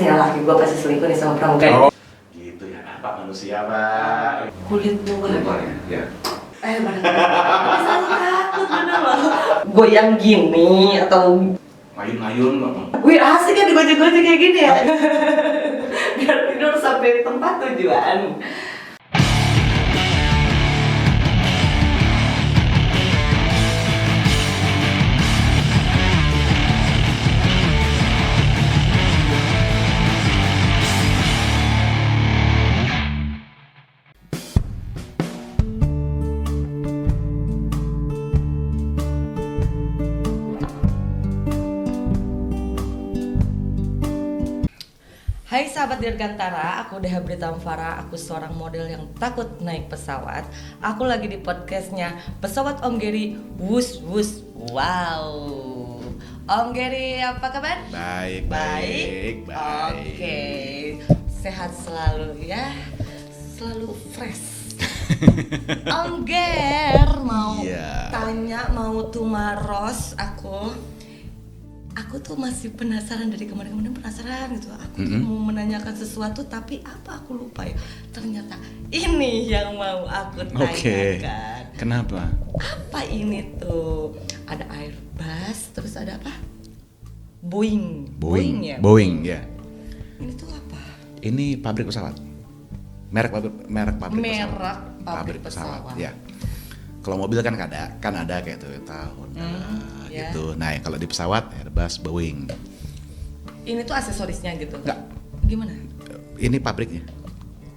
pasti ya laki gue pasti selingkuh nih sama pramugari. Oh, gitu ya, Pak manusia Pak. Kulit luar. Ya. Bener. Bisa takut bener loh. Goyang gini atau Mayun-mayun Bang. wih asik kan digojek-gojek kayak gini ya. Biar tidur sampai tempat tujuan. Hai sahabat Dirgantara, aku Deha Britamfara, aku seorang model yang takut naik pesawat. Aku lagi di podcastnya Pesawat Om Geri, wus wus, wow. Om Geri, apa kabar? Baik. Oke, sehat selalu ya, selalu fresh. Om Ger, mau tanya, mau tumaros Aku tuh masih penasaran dari kemarin penasaran gitu. Aku tuh mau menanyakan sesuatu tapi apa aku lupa ya. Ternyata ini yang mau aku tanyakan. Oke. Kenapa? Apa ini tuh? Ada Airbus, terus ada apa? Boeing ya. Boeing ya. Ini tuh apa? Ini pabrik pesawat. Merek pabrik pesawat. Ya. Kalau mobil kan ada kayak tuh tahun gitu. Nah, kalau di pesawat Airbus, Boeing. Ini tuh aksesorisnya gitu. Enggak. Gimana? Ini pabriknya.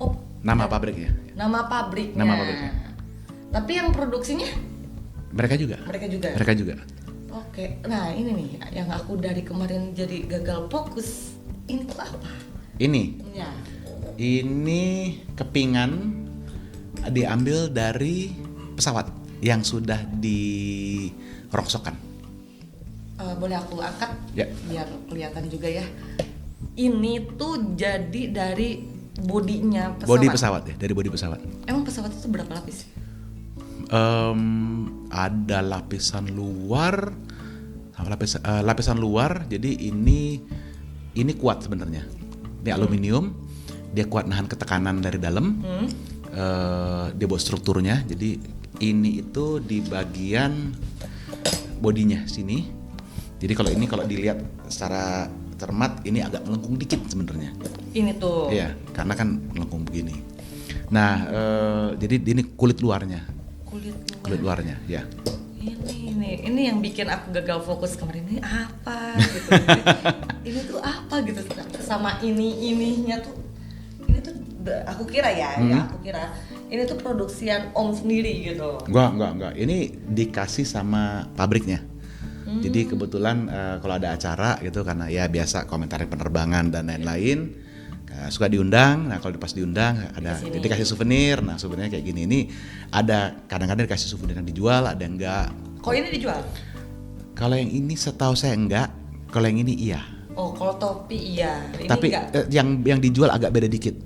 Oh, Nama pabriknya. nama pabriknya. Nama pabriknya. Tapi yang produksinya? Mereka juga. Oke. Nah, ini nih yang aku dari kemarin jadi gagal fokus. Ini tuh apa? Ini. Ya. Ini kepingan diambil dari pesawat yang sudah dirongsokkan. Boleh aku angkat? Ya. Biar kelihatan juga ya. Ini tuh jadi dari bodinya pesawat. Bodi pesawat ya, dari bodi pesawat. Emang pesawat itu berapa lapis? Ada lapisan luar, lapisan luar. Jadi ini kuat sebenarnya. Ini aluminium, dia kuat nahan ketekanan dari dalam. Dia buat strukturnya. Jadi ini itu di bagian bodinya sini. Jadi kalau dilihat secara cermat ini agak melengkung dikit sebenarnya. Ini tuh. Iya, karena kan melengkung begini. Nah, jadi ini kulit luarnya. Kulit luarnya, ya. Ini yang bikin aku gagal fokus kemarin. Ini apa gitu. Ini tuh apa gitu sama ininya tuh. Ini tuh aku kira aku kira ini tuh produksian Om sendiri gitu. Enggak. Ini dikasih sama pabriknya. Jadi kebetulan kalau ada acara gitu karena ya biasa komentarin penerbangan dan lain-lain suka diundang. Nah kalau pas diundang ada dikasih souvenir. Nah souvenirnya kayak gini. Ini ada kadang-kadang dikasih souvenir yang dijual, ada yang enggak. Kok ini dijual? Kalau yang ini setahu saya enggak. Kalau yang ini iya. Oh kalau topi iya. Ini tapi yang dijual agak beda dikit.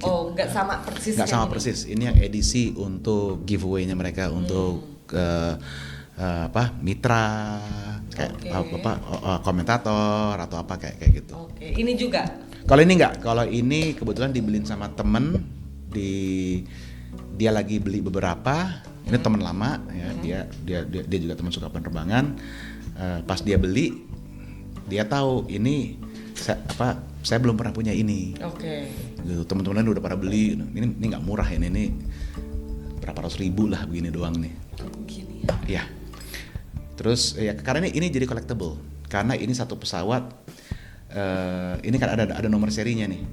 Oh enggak sama persis. Enggak sama persis. Ini yang edisi untuk giveaway-nya mereka untuk mitra kayak komentator atau apa kayak gitu. Oke. Ini juga. Kalau ini enggak, kalau ini kebetulan dibeliin sama temen dia lagi beli beberapa. Ini teman lama ya, dia juga teman suka penerbangan. Pas dia beli, dia tahu ini saya belum pernah punya ini. Oke. Gitu, teman-teman udah pada beli. Ini nggak murah ini berapa ratus ribu lah begini doang nih. Begini ya. Iya. Terus ya karena ini jadi collectible. Karena ini satu pesawat. Ini kan ada nomor serinya nih.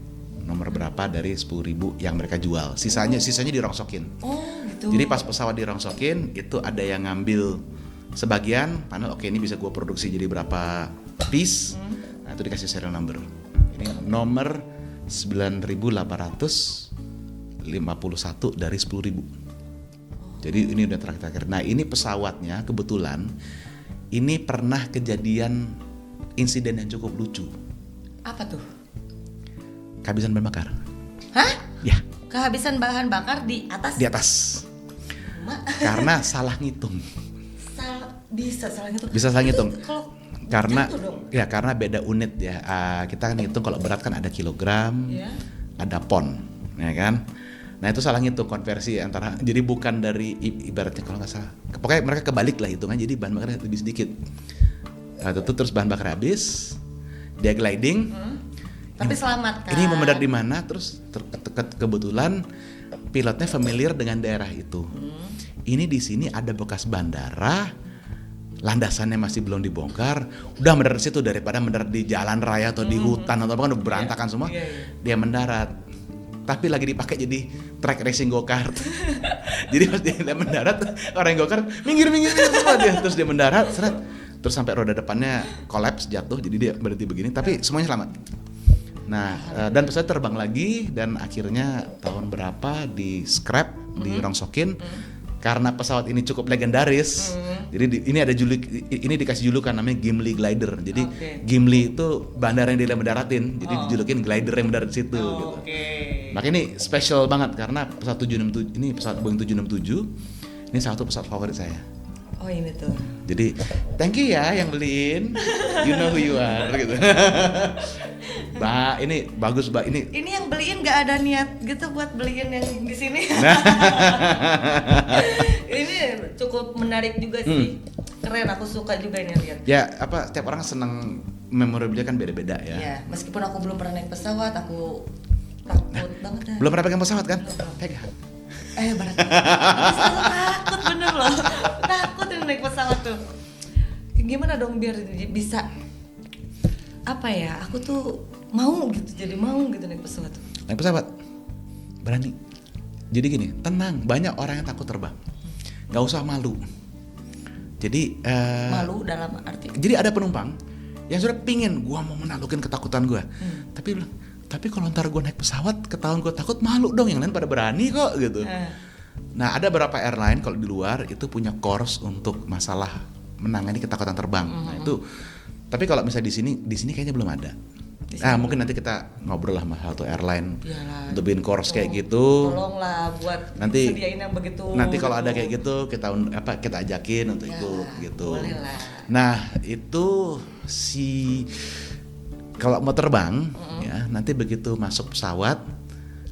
Nomor berapa dari 10.000 yang mereka jual. Sisanya dirongsokin. Oh gitu. Jadi pas pesawat dirongsokin itu ada yang ngambil sebagian panel. Oke ini bisa gua produksi jadi berapa piece. Nah itu dikasih serial number. Ini nomor 9.851 dari 10.000. Jadi ini udah terakhir. Nah ini pesawatnya kebetulan ini pernah kejadian insiden yang cukup lucu. Apa tuh? Kehabisan bahan bakar. Hah? Ya. Kehabisan bahan bakar di atas? Di atas. Karena salah ngitung. Bisa salah ngitung. Bisa salah ngitung. karena Jatuh dong. ya karena beda unit ya. Kita kan hitung kalau berat kan ada kilogram, Iya. ada pon, ya kan. Nah itu salah ngitung konversi antara, jadi bukan dari ibaratnya kalau nggak salah, pokoknya mereka kebalik lah hitungan, jadi bahan bakarnya lebih sedikit. Itu terus bahan bakar habis, dia gliding. Tapi selamat kan. Ini mau mendarat di mana? Terus kebetulan pilotnya familiar dengan daerah itu. Ini di sini ada bekas bandara, landasannya masih belum dibongkar, udah mendarat situ daripada mendarat di jalan raya atau di hutan atau apa kan udah berantakan semua. Dia mendarat. Tapi lagi dipakai jadi track racing go-kart. Jadi pas dia mendarat, orang yang go-kart minggir semua dia. Terus dia mendarat, seret. Terus sampai roda depannya kolaps, jatuh, jadi dia berhenti begini. Tapi semuanya selamat. Nah, dan pesawat terbang lagi dan akhirnya tahun berapa di scrap, dirongsokin. Karena pesawat ini cukup legendaris, jadi ini ada ini dikasih julukan namanya Gimli Glider. Jadi Gimli itu bandara yang dia mendaratin, jadi dijulukin glider yang mendarat di situ. Gitu. Makanya ini spesial banget karena pesawat 767 ini pesawat Boeing 767 ini salah satu pesawat favorit saya. Oh ini tuh. Jadi thank you ya yang beliin, you know who you are gitu. Mbak, ini bagus Mbak, ini. Ini yang beliin nggak ada niat gitu buat beliin yang di sini. Ini cukup menarik juga sih. Keren, aku suka juga ini lihat. Ya, apa setiap orang senang memorabilia kan beda-beda ya. Ya, meskipun aku belum pernah naik pesawat, aku takut banget dah. Belum pernah pegang pesawat kan? Belum. Pegang. Berat. Aku selalu takut bener loh. Takut yang naik pesawat tuh. Gimana dong biar bisa apa ya? Aku tuh mau gitu, jadi mau gitu naik pesawat tuh. Naik pesawat berani. Jadi gini, tenang. Banyak orang yang takut terbang. Gak usah malu. Jadi malu dalam arti. Jadi ada penumpang yang sudah pingin, gua mau menaklukin ketakutan gua. Tapi bilang, tapi kalau ntar gue naik pesawat ketahuan gue takut, malu dong, yang lain pada berani kok gitu. Nah ada beberapa airline kalau di luar itu punya course untuk masalah menangani ketakutan terbang. Nah itu, tapi kalau misalnya di sini kayaknya belum ada. Mungkin nanti kita ngobrol lah sama satu airline untuk bikin course kayak gitu. Tolonglah buat nanti sediain yang begitu. Nanti kalau ada kayak gitu kita ajakin untuk ikut gitu. Boleh lah. Nah itu kalau mau terbang ya nanti begitu masuk pesawat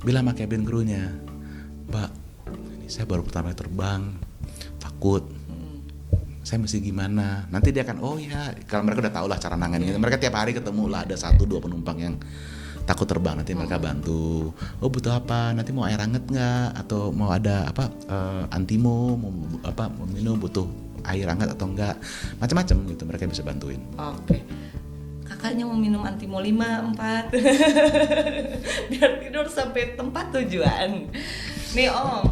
bilang sama cabin crew-nya, Mbak, ini saya baru pertama kali terbang, takut, saya mesti gimana? Nanti dia akan, oh ya, kalau mereka udah tahu lah cara nanganin. Mereka tiap hari ketemu lah ada 1-2 penumpang yang takut terbang, nanti mereka bantu. Oh butuh apa? Nanti mau air hangat nggak? Atau mau ada apa? Antimo, mau minum, butuh air hangat atau enggak? Macam-macam gitu mereka bisa bantuin. Oke. Kakaknya mau minum Antimo 5-4 biar tidur sampai tempat tujuan. Nih Om,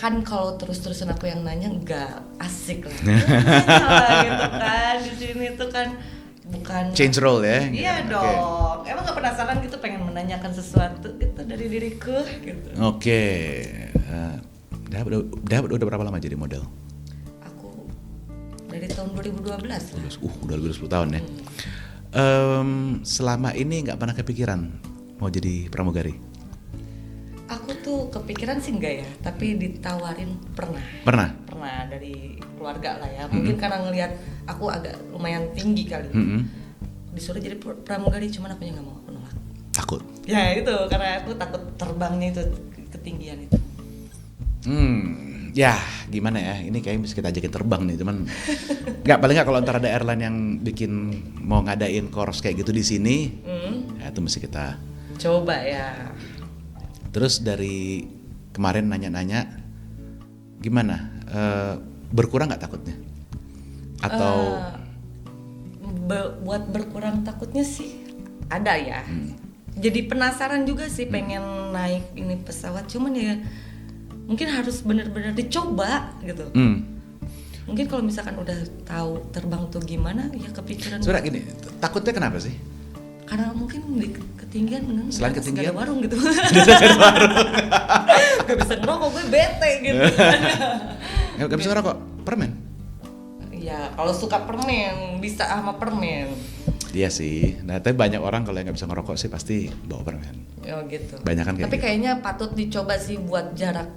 kan kalau terus-terusan aku yang nanya nggak asik lah. Gitu kan, di sini tuh kan bukan change role ya? Iya dong. Emang nggak penasaran gitu pengen menanyakan sesuatu gitu dari diriku gitu. Oke. Udah berapa lama jadi model? Aku dari tahun 2012 lah. Udah lebih 10 tahun ya. Selama ini nggak pernah kepikiran mau jadi pramugari? Aku tuh kepikiran sih enggak ya, tapi ditawarin pernah. Pernah Dari keluarga lah ya. Mungkin karena ngelihat aku agak lumayan tinggi kali. Disuruh jadi pramugari, cuman akunya nggak mau, aku nolak. Takut? Ya itu, karena aku takut terbangnya itu, ketinggian itu. Ya gimana ya, ini kayaknya bisa kita ajakin terbang nih, cuman nggak, paling nggak kalau ntar ada airline yang bikin mau ngadain course kayak gitu di sini, ya itu mesti kita coba ya. Terus dari kemarin nanya-nanya, gimana? Berkurang nggak takutnya? Atau buat berkurang takutnya sih ada ya. Jadi penasaran juga sih pengen naik ini pesawat, cuman ya mungkin harus benar-benar dicoba gitu. Mungkin kalau misalkan udah tahu terbang tuh gimana, ya kepikiran. Sebenarnya gini, takutnya kenapa sih? Karena mungkin di ketinggian, selain ketinggian, gak ada warung gitu. Gak bisa ngerokok, gue bete gitu. Gak bisa ngerokok, permen? Ya kalau suka permen, bisa sama permen. Iya sih, nah tapi banyak orang kalau yang gak bisa ngerokok sih pasti bawa permen. Oh gitu. Banyak kan kayak tapi gitu. Kayaknya patut dicoba sih buat jarak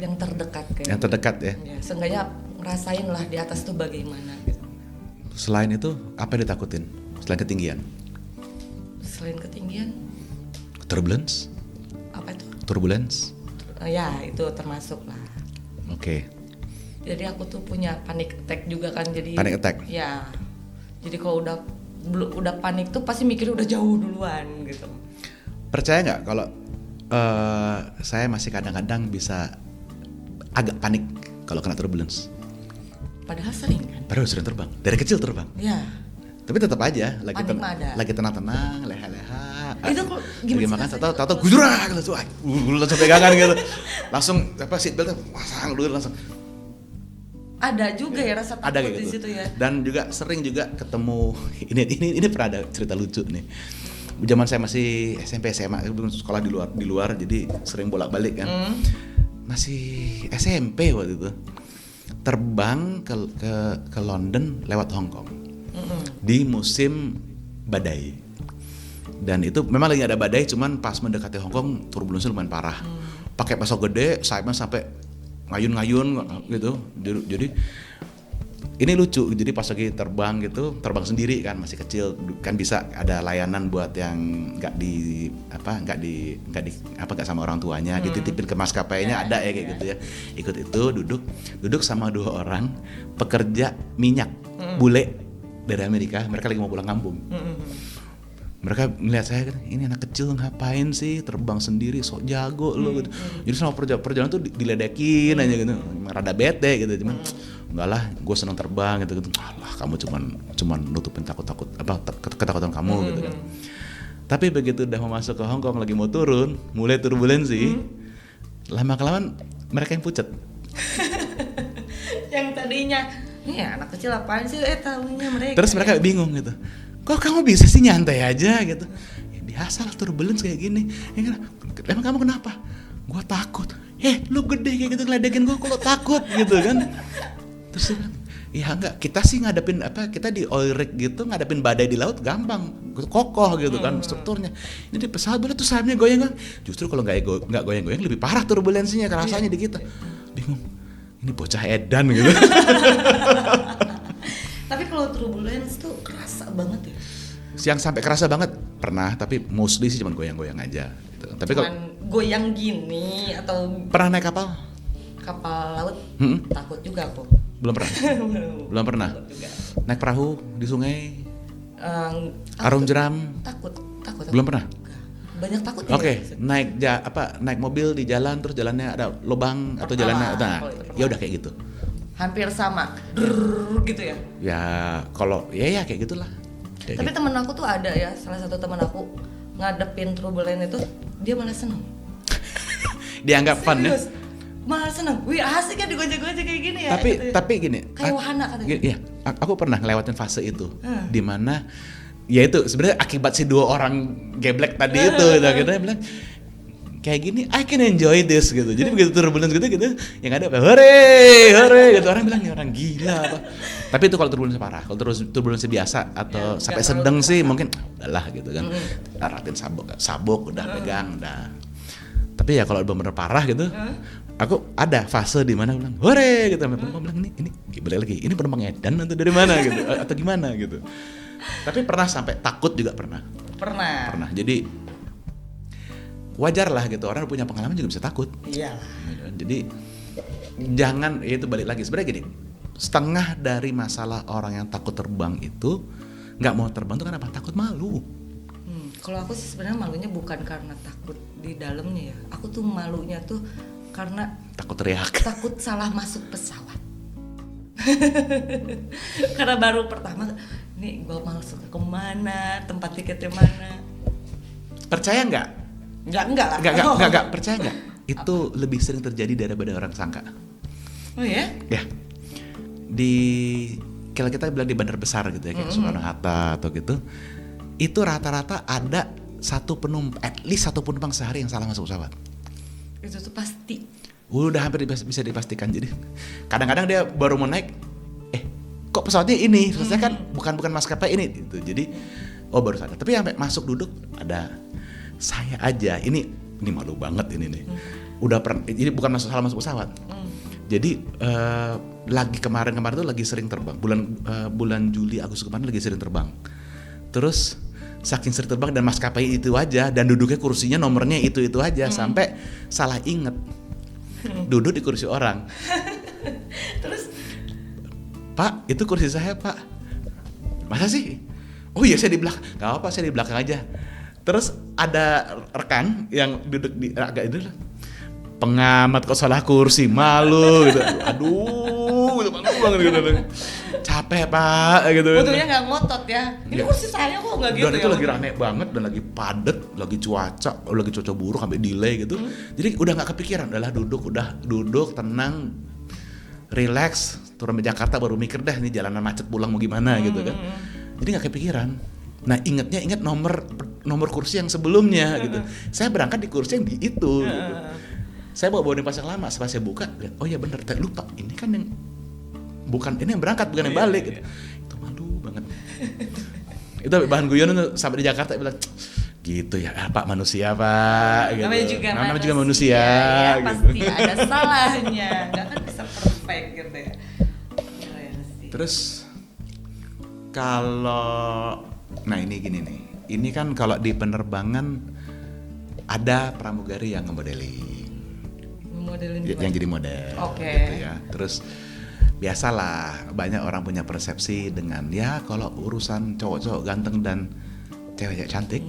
yang terdekat kayaknya. Yang terdekat ya? Ya, seenggaknya ngerasain lah di atas tuh bagaimana gitu. Selain itu, apa yang ditakutin? Selain ketinggian? Selain ketinggian, Turbulence? apa itu? Turbulence? Ya itu termasuk lah. Oke. Jadi aku tuh punya panic attack juga kan, jadi Panic attack? Ya. Jadi kalau udah panik tuh pasti mikirnya udah jauh duluan gitu. Percaya nggak kalau saya masih kadang-kadang bisa agak panik kalau kena turbulence? Padahal sering kan? Padahal sering terbang, dari kecil terbang. Ya. Tapi tetap aja lagi Panik mah ada. lagi tenang-tenang, leha-leha. Itu kok lagi gimana makan sih tahu gujurak langsung langsung pegangan gitu. Langsung seatbelt pasang dulu langsung. Ada juga ya rasa takut Ada kayak di gitu. situ ya. Dan juga sering juga ketemu ini pernah ada cerita lucu nih. Zaman saya masih SMP SMA, sekolah di luar jadi sering bolak-balik kan. Masih SMP waktu itu. Terbang ke London lewat Hong Kong. Di musim badai. Dan itu memang lagi ada badai, cuman pas mendekati Hong Kong turbulensi lumayan parah. Pakai pesawat gede, sayapnya sampai ngayun-ngayun gitu. Jadi ini lucu. Jadi pas lagi terbang gitu, terbang sendiri kan, masih kecil kan, bisa ada layanan buat yang nggak sama orang tuanya, dititipin ke maskapainya, ada ya kayak gitu ya. Ikut itu duduk sama 2 orang pekerja minyak bule dari Amerika. Mereka lagi mau pulang kampung. Mereka ngeliat saya kan, ini anak kecil ngapain sih terbang sendiri, sok jago lu gitu. Jadi sama perjalanan tuh diledekin aja gitu, rada bete gitu. Cuman enggak lah, gue seneng terbang gitu. Alah, kamu cuman nutupin ketakutan kamu gitu kan. Tapi begitu udah mau masuk ke Hong Kong, lagi mau turun, mulai turbulensi, lama-kelamaan mereka yang pucet. Yang tadinya, nih anak kecil apaan sih, tahunya mereka. Terus mereka bingung gitu. Kok kamu bisa sih nyantai aja gitu? Ya, biasa lah turbulence kayak gini. Ya, emang kamu kenapa? Gua takut. Lu gede kayak gitu ngeledekin gua, kok lo takut gitu kan? Terus dia bilang, ya enggak, kita sih ngadepin kita di oil rig gitu, ngadepin badai di laut gampang, kokoh gitu kan strukturnya. Ini di pesawat boleh tuh sayapnya goyang kan? Justru kalau nggak goyang-goyang lebih parah turbulensinya kerasanya di kita. Bingung. Ini bocah edan gitu. Tapi kalau turbulence tuh kerasa banget ya. Yang sampai kerasa banget pernah, tapi mostly sih cuma goyang-goyang aja gitu. Tapi kalau goyang gini atau pernah naik kapal laut, takut juga aku. belum pernah Takut juga. naik perahu di sungai, Takut. arum jeram Takut. belum pernah. Banyak takut ya. Oke, naik mobil di jalan terus jalannya ada lubang atau jalannya, ya udah kayak gitu. Hampir sama, gitu ya. Ya kalau ya kayak gitulah. Tapi temen aku tuh ada ya, salah satu temen aku ngadepin turbulence itu dia malah seneng. Dianggap fun ya. Serius, malah seneng. Wih asik ya digojek-gojek kayak gini ya. Tapi gini. Kayak wahana katanya. Iya, aku pernah ngelewatin fase itu, di mana ya itu sebenarnya akibat si 2 orang geblek tadi itu, kita bilang kayak gini, I can enjoy this gitu. Jadi begitu turbulence gitu, yang ada apa, hore gitu, orang bilang ya orang gila apa. Tapi itu kalau turbulence parah, kalau turbulence biasa atau sampai sedang sih mungkin udahlah gitu kan. Ratin sabuk udah pegang udah. Tapi ya kalau benar-benar parah gitu, aku ada fase di mana bilang hore gitu, aku bilang ini balik lagi, ini penumpang edan atau dari mana gitu atau gimana gitu. Tapi pernah sampai takut juga pernah. Jadi wajar lah gitu, orang punya pengalaman juga bisa takut. Iya. Jadi jangan, itu balik lagi sebenarnya gini, setengah dari masalah orang yang takut terbang itu nggak mau terbang itu karena apa? Takut malu. Kalau aku sih sebenarnya malunya bukan karena takut di dalamnya ya, aku tuh malunya tuh karena takut teriak, takut salah masuk pesawat. Karena baru pertama, nih gue masuk kemana, tempat tiketnya mana? Percaya nggak? Enggak lah. Enggak, percaya nggak? Itu lebih sering terjadi daripada orang sangka. Oh ya? Ya. Kalau kita bilang di bandar besar gitu ya, kayak Soekarno-Hatta atau gitu, itu rata-rata ada at least satu penumpang sehari yang salah masuk pesawat. Itu tuh pasti. Udah hampir bisa dipastikan. Jadi kadang-kadang dia baru mau naik, kok pesawatnya ini? Terus kan bukan maskapai ini gitu. Jadi baru sadar. Tapi sampai masuk duduk ada. Saya aja ini malu banget ini nih. Udah pernah, ini bukan salah masuk pesawat. Jadi lagi kemarin tuh lagi sering terbang. Bulan Juli Agustus kemarin lagi sering terbang. Terus saking sering terbang dan maskapai itu aja dan duduknya kursinya nomornya itu aja sampai salah inget. Duduk di kursi orang. Terus, Pak, itu kursi saya, Pak. Masa sih? Oh iya, saya di belakang. Gak apa-apa, saya di belakang aja. Terus ada rekan yang duduk di agak itu lah. Pengamat kok salah kursi, malu gitu. Aduh, gitu banget gitu. Capek, Pak, gitu. untungnya nggak ngotot ya. Ini kursi saya kok nggak gitu Dan ya. itu lagi rame banget dan lagi padet, lagi cuaca buruk sampai delay gitu. Jadi udah nggak kepikiran, udahlah duduk tenang, relax, turun ke Jakarta baru mikir dah nih jalanan macet pulang mau gimana gitu kan. Jadi nggak kepikiran. Nah inget nomor kursi yang sebelumnya gitu. Saya berangkat di kursi yang di itu. Gitu. Saya bawa boarding pass yang lama, setelah saya buka, oh ya bener, lupa ini kan yang bukan ini yang berangkat bukan yang balik gitu. Itu malu banget. Itu bahan guyon tuh sampai di Jakarta bilang gitu ya, Pak manusia Pak. Gitu. Namanya juga manusia. Ya, gitu. pasti ada salahnya, nggak kan bisa perfect gitu ya. Keren sih. Terus kalau, nah ini gini nih, ini kan kalau di penerbangan ada pramugari yang ngemodeling, Modelin yang jadi model, Oke. gitu ya. Terus biasalah banyak orang punya persepsi dengan ya kalau urusan cowok-cowok ganteng dan cewek cantik,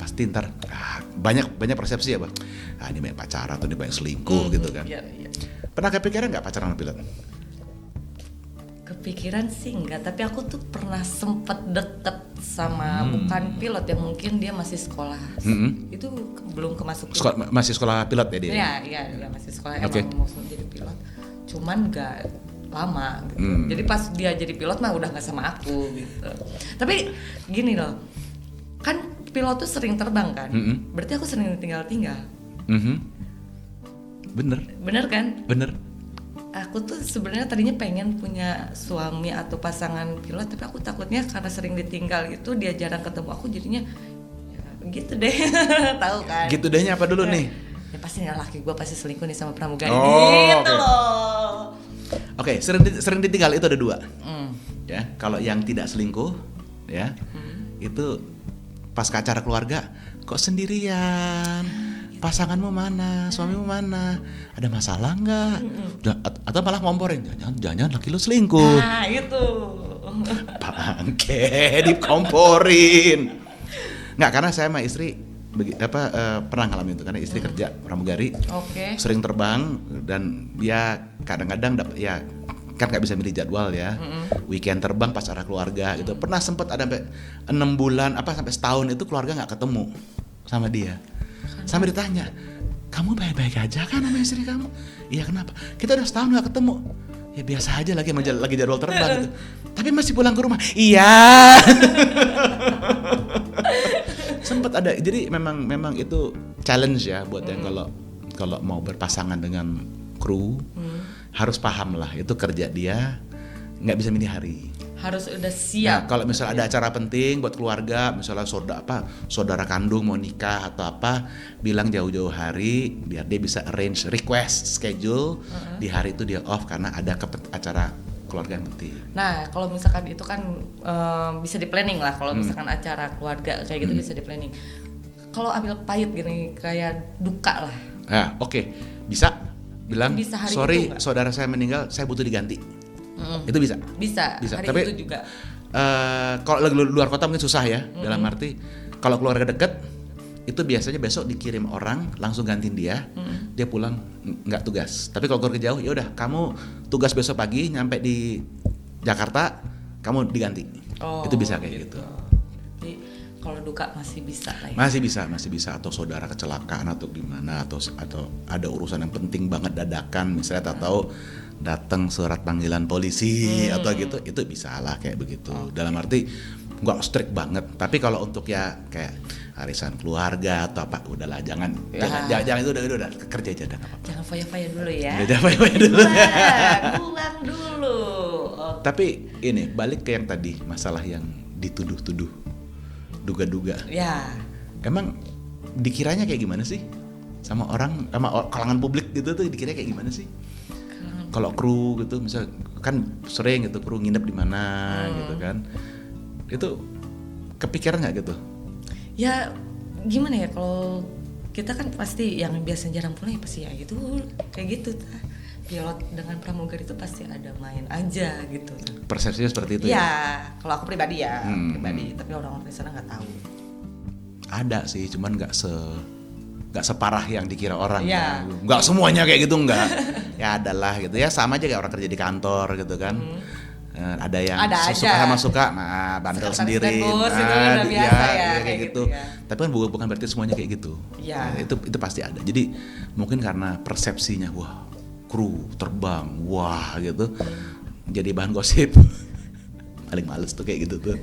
pasti ntar banyak persepsi ya, Bang. Ini banyak pacaran atau ini banyak selingkuh gitu kan. Iya. Pernah kepikiran nggak pacaran sama pilot? Kepikiran sih enggak, tapi aku tuh pernah sempet deket sama bukan pilot yang mungkin dia masih sekolah. Itu belum kemasuk pilot. Masih sekolah pilot ya dia? Iya masih sekolah, Oke. emang mau jadi pilot. Cuman enggak lama gitu. Jadi pas dia jadi pilot mah udah enggak sama aku gitu. Tapi gini loh, kan pilot tuh sering terbang kan? Berarti aku sering tinggal-tinggal. Bener kan? Bener. Aku tuh sebenarnya tadinya pengen punya suami atau pasangan pilot, tapi aku takutnya karena sering ditinggal gitu dia jarang ketemu aku, jadinya ya gitu deh. Tahu kan? Gitu dehnya apa dulu nih? Ya pasti nih laki gue pasti selingkuh nih sama pramugari. Oh, gitu oke. loh. Oke, sering ditinggal itu ada dua. Ya, kalau yang tidak selingkuh, ya, itu pas ke acara keluarga, kok sendirian? Pasanganmu mana? Suamimu mana? Ada masalah nggak? Atau malah ngomporin, jangan laki lu selingkuh. Nah itu. Bangke, dikomporin. Nggak, karena saya sama istri pernah ngalamin itu karena istri kerja pramugari, sering terbang dan dia kadang-kadang ya kan nggak bisa milih jadwal ya, weekend terbang pas acara keluarga gitu. Pernah sempet ada sampai 6 bulan sampai setahun itu keluarga nggak ketemu sama dia. Sampai ditanya, kamu baik-baik aja kan sama istri kamu? Iya, kenapa? Kita udah setahun gak ketemu. Ya biasa aja lagi jadwal terbang gitu. Tapi masih pulang ke rumah. Iya. Sempet ada. Jadi memang itu challenge ya buat yang kalau mau berpasangan dengan kru, harus paham lah itu kerja dia, nggak bisa milih hari. Harus udah siap. Nah, kalau misalnya ada acara penting buat keluarga, misalnya saudara kandung mau nikah atau apa, bilang jauh-jauh hari biar dia bisa arrange request schedule di hari itu dia off karena ada acara keluarga yang penting. Nah, kalau misalkan itu kan bisa di planning lah. Kalau misalkan acara keluarga kayak gitu bisa di planning. Kalau ambil pahit gini kayak duka lah. Nah, oke. Bisa bilang Bisa hari sorry itu nggak? saudara saya meninggal, saya butuh diganti. Itu bisa. Bisa. Hari Tapi itu juga. kalau lagi luar kota mungkin susah ya. Dalam arti kalau keluarga deket itu biasanya besok dikirim orang langsung gantiin dia, dia pulang nggak tugas. Tapi kalau keluarga jauh, ya udah kamu tugas besok pagi nyampe di Jakarta, kamu diganti. Itu bisa kayak gitu. Jadi kalau duka masih bisa lah ya. Masih bisa atau saudara kecelakaan atau gimana atau ada urusan yang penting banget dadakan misalnya atau datang surat panggilan polisi atau gitu, itu bisa lah kayak begitu. Dalam arti nggak strict banget, tapi kalau untuk ya kayak arisan keluarga atau apa, udahlah jangan itu udah kerja aja dah, nggak apa-apa. Jangan foya-foya dulu ya. Jangan foya-foya dulu. Buang dulu. Tapi ini balik ke yang tadi masalah yang dituduh-tuduh, duga-duga. Ya. Emang dikiranya kayak gimana sih? sama orang, sama kalangan publik gitu tuh dikira kayak gimana sih? Kalau kru gitu, misal kan sering gitu kru nginep di mana gitu kan, itu kepikiran nggak gitu? Ya gimana ya, kalau kita kan pasti yang biasa jarang pulang ya pasti ya gitu, kayak gitu. Pilot dengan pramugari itu pasti ada main aja gitu. Persepsinya seperti itu ya? Kalau aku pribadi ya, tapi orang-orang di sana nggak tahu. Ada sih, cuman nggak separah yang dikira orang. Ya. Nggak semuanya kayak gitu, nggak. Ya adalah gitu ya, sama aja kayak orang kerja di kantor gitu kan. Ada yang suka sama suka, nah bandel sendiri. Itu udah biasa ya kayak gitu. Ya. Tapi kan bukan berarti semuanya kayak gitu. Ya. Nah, itu pasti ada. Jadi mungkin karena persepsinya, wah kru terbang, wah gitu, jadi bahan gosip. Paling males tuh kayak gitu tuh.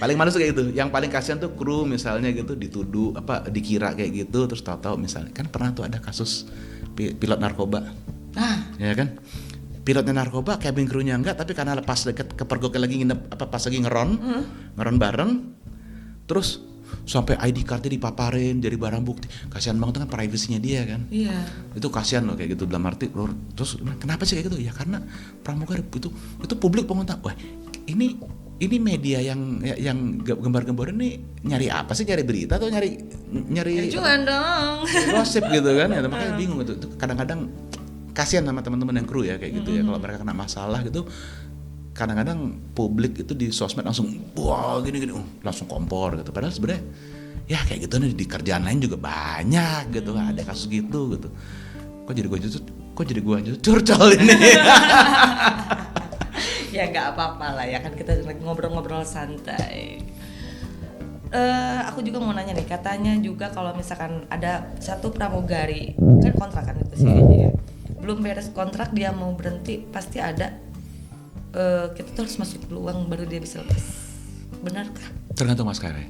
Paling males tuh kayak gitu. Yang paling kasihan tuh kru misalnya gitu dituduh dikira kayak gitu, terus tahu-tahu misalnya kan pernah tuh ada kasus pilot narkoba. Ya kan? Pilotnya narkoba, cabin krunya enggak, tapi karena lepas deket kepergok lagi nginep pas lagi ngeron bareng, terus sampai ID cardnya dipaparin jadi barang bukti. Kasihan banget kan privasinya dia kan. Iya. Itu kasihan loh kayak gitu dalam arti. Terus kenapa sih kayak gitu? Ya karena pramugari itu publik pengontak. Wah, ini media yang gembar-gemboran nih nyari apa sih? Nyari berita atau nyari cuan dong. Gosip gitu kan. Ya, makanya bingung itu kadang-kadang kasihan sama teman-teman yang kru ya kayak gitu ya. Kalau mereka kena masalah gitu, kadang-kadang publik itu di sosmed langsung wah gini langsung kompor gitu. Padahal sebenarnya ya kayak gitu nih di kerjaan lain juga banyak gitu, ada kasus gitu. Kok jadi gua curcol ini. Ya nggak apa-apa lah ya kan, kita lagi ngobrol-ngobrol santai. Aku juga mau nanya nih, katanya juga kalau misalkan ada satu pramugari kan kontrakan itu sih ya, belum beres kontrak dia mau berhenti pasti ada kita tuh harus masuk peluang baru dia bisa lepas. Benarkah? Tergantung maskapai.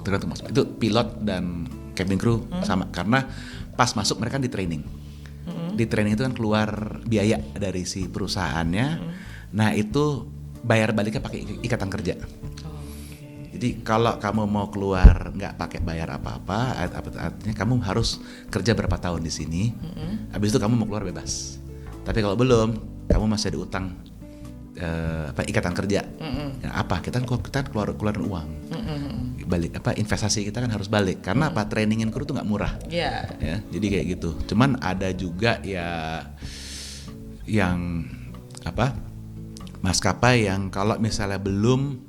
Tergantung maskapai. Itu pilot dan cabin crew sama, karena pas masuk mereka di training. Di training itu kan keluar biaya dari si perusahaannya. Nah itu bayar baliknya pakai ikatan kerja. Jadi kalau kamu mau keluar nggak pakai bayar apa-apa, artinya kamu harus kerja berapa tahun di sini. Habis itu kamu mau keluar bebas. Tapi kalau belum, kamu masih ada utang ikatan kerja. Ya, kita keluarin uang. Balik investasi kita kan harus balik karena trainingin kru tuh nggak murah. Ya, jadi kayak gitu. Cuman ada juga ya yang maskapai yang kalau misalnya belum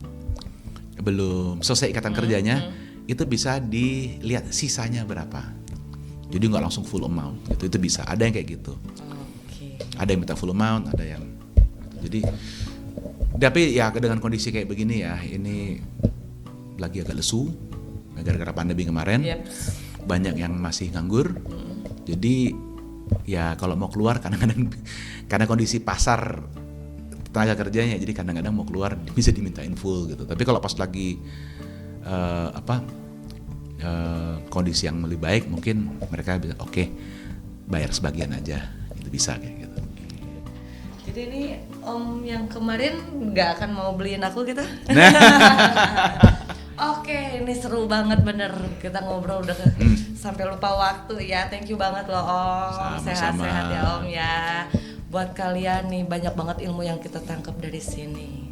selesai ikatan kerjanya, itu bisa dilihat sisanya berapa. Jadi nggak langsung full amount gitu. Itu bisa, ada yang kayak gitu. Ada yang minta full amount, ada yang jadi. Tapi ya dengan kondisi kayak begini ya, ini lagi agak lesu gara-gara pandemi kemarin. Banyak yang masih nganggur. Jadi ya kalau mau keluar kadang-kadang karena kondisi pasar tenaga kerjanya, jadi kadang-kadang mau keluar bisa dimintain full gitu. Tapi kalau pas lagi kondisi yang lebih baik, mungkin mereka bisa bayar sebagian aja, itu bisa kayak gitu. Jadi ini Om yang kemarin nggak akan mau beliin aku gitu? Oke, ini seru banget bener, kita ngobrol udah sampai lupa waktu ya. Thank you banget loh Om, sehat-sehat ya Om ya. Buat kalian nih banyak banget ilmu yang kita tangkap dari sini.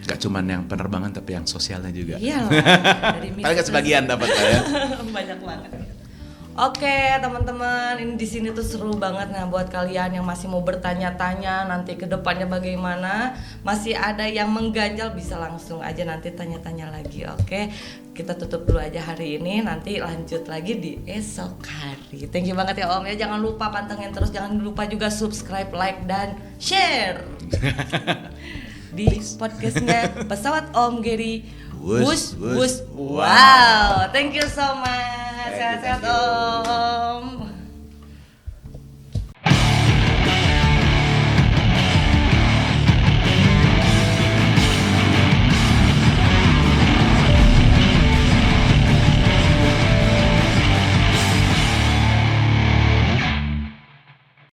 Gak cuman yang penerbangan tapi yang sosialnya juga. Iya lah. Paling gak sebagian dapat ya. Banyak banget. Oke teman-teman, ini di sini tuh seru banget. Nah buat kalian yang masih mau bertanya-tanya nanti ke depannya bagaimana, masih ada yang mengganjal, bisa langsung aja nanti tanya-tanya lagi. Oke, kita tutup dulu aja hari ini, nanti lanjut lagi di esok hari. Thank you banget ya Om ya, jangan lupa pantengin terus, jangan lupa juga subscribe, like, dan share di podcastnya Pesawat Om Gary. Wush. Wow, thank you so much. Sehat-sehat Om.